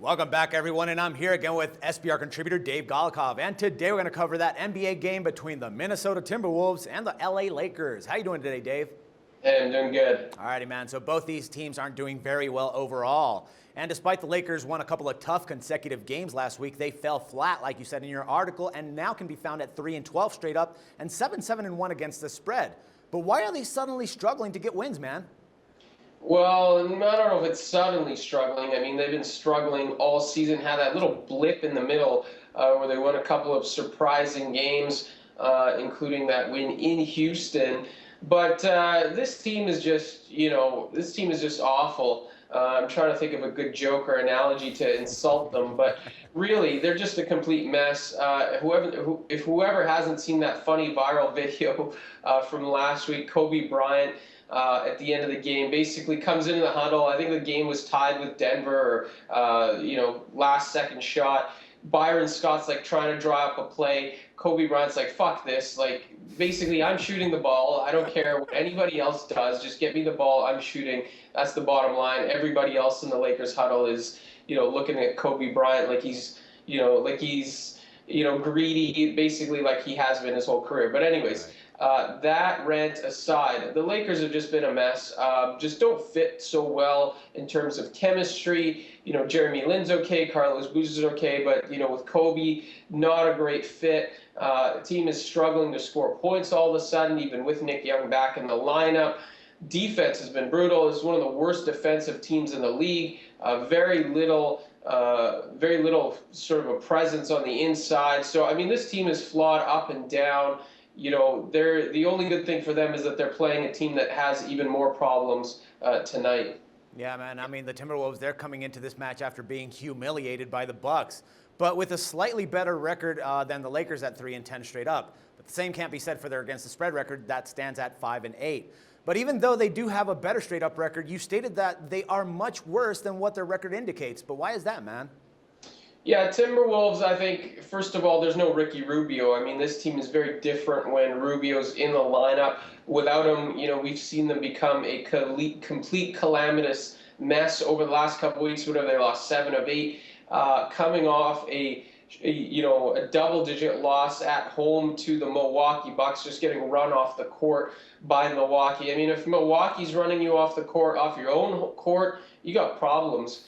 Welcome back, everyone, and I'm here again with SBR contributor Dave Golokhov, and today we're going to cover that NBA game between the Minnesota Timberwolves and the LA Lakers. How you doing today, Dave? Hey, I'm doing good. All righty, man. So both these teams aren't doing very well overall. And despite the Lakers won a couple of tough consecutive games last week, they fell flat, like you said in your article, and now can be found at 3-12 straight up and 7-1 against the spread. But why are they suddenly struggling to get wins, man? Well, I don't know if it's suddenly struggling. I mean, they've been struggling all season. Had that little blip in the middle where they won a couple of surprising games, including that win in Houston. But this team is just, this team is just awful. I'm trying to think of a good joke or analogy to insult them, but really, they're just a complete mess. If whoever hasn't seen that funny viral video from last week, Kobe Bryant, at the end of the game, basically comes into the huddle. I think the game was tied with Denver, or last second shot. Byron Scott's like trying to draw up a play. Kobe Bryant's like, fuck this. Like, basically, I'm shooting the ball. I don't care what anybody else does. Just get me the ball. I'm shooting. That's the bottom line. Everybody else in the Lakers huddle is, looking at Kobe Bryant like he's greedy, basically like he has been his whole career. But anyways, that rant aside, the Lakers have just been a mess. Just don't fit so well in terms of chemistry. Jeremy Lin's okay, Carlos Boozer is okay, but with Kobe, not a great fit. The team is struggling to score points all of a sudden, even with Nick Young back in the lineup. Defense has been brutal. It's one of the worst defensive teams in the league. Very little sort of a presence on the inside. So, I mean, this team is flawed up and down. The only good thing for them is that they're playing a team that has even more problems tonight. Yeah, man. I mean, the Timberwolves, they're coming into this match after being humiliated by the Bucks, but with a slightly better record than the Lakers at 3-10 straight up. But the same can't be said for their against the spread record that stands at 5-8. But even though they do have a better straight up record, you stated that they are much worse than what their record indicates. But why is that, man? Yeah, Timberwolves, I think, first of all, there's no Ricky Rubio. I mean, this team is very different when Rubio's in the lineup. Without him, we've seen them become a complete calamitous mess over the last couple weeks. Whatever, they lost 7 of 8, coming off a double-digit loss at home to the Milwaukee Bucks, just getting run off the court by Milwaukee. I mean, if Milwaukee's running you off the court, off your own court, you got problems.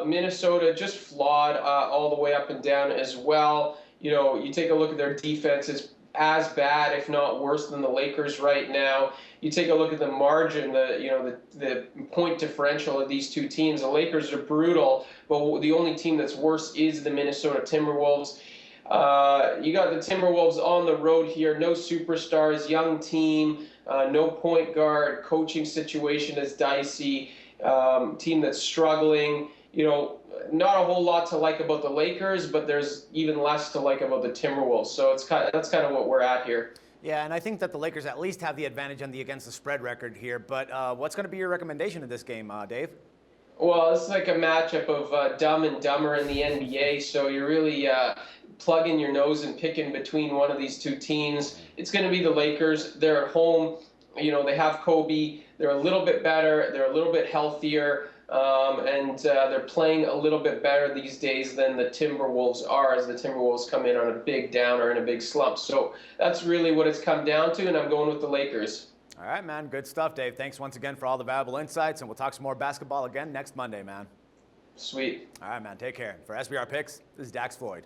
Minnesota just flawed all the way up and down as well. You take a look at their defense, it's as bad, if not worse, than the Lakers right now. You take a look at the margin, the point differential of these two teams. The Lakers are brutal, but the only team that's worse is the Minnesota Timberwolves. You got the Timberwolves on the road here, no superstars, young team, no point guard, coaching situation is dicey, team that's struggling. Not a whole lot to like about the Lakers, but there's even less to like about the Timberwolves. So that's kind of what we're at here. Yeah, and I think that the Lakers at least have the advantage on the against the spread record here. But what's going to be your recommendation in this game, Dave? Well, it's like a matchup of Dumb and Dumber in the NBA. So you're really plugging your nose and picking between one of these two teams. It's going to be the Lakers. They're at home. They have Kobe. They're a little bit better. They're a little bit healthier. And they're playing a little bit better these days than the Timberwolves are, as the Timberwolves come in on a big downer and a big slump. So that's really what it's come down to, and I'm going with the Lakers. All right, man. Good stuff, Dave. Thanks once again for all the valuable insights, and we'll talk some more basketball again next Monday, man. Sweet. All right, man. Take care. For SBR Picks, this is Dax Floyd.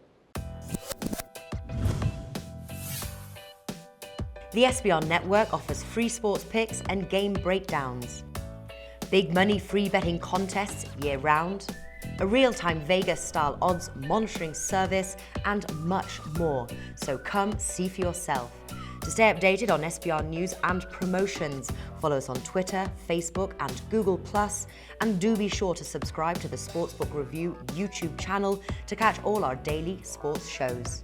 The SBR Network offers free sports picks and game breakdowns. Big money free betting contests year-round, a real-time Vegas-style odds monitoring service, and much more. So come see for yourself. To stay updated on SBR news and promotions, follow us on Twitter, Facebook, and Google+, and do be sure to subscribe to the Sportsbook Review YouTube channel to catch all our daily sports shows.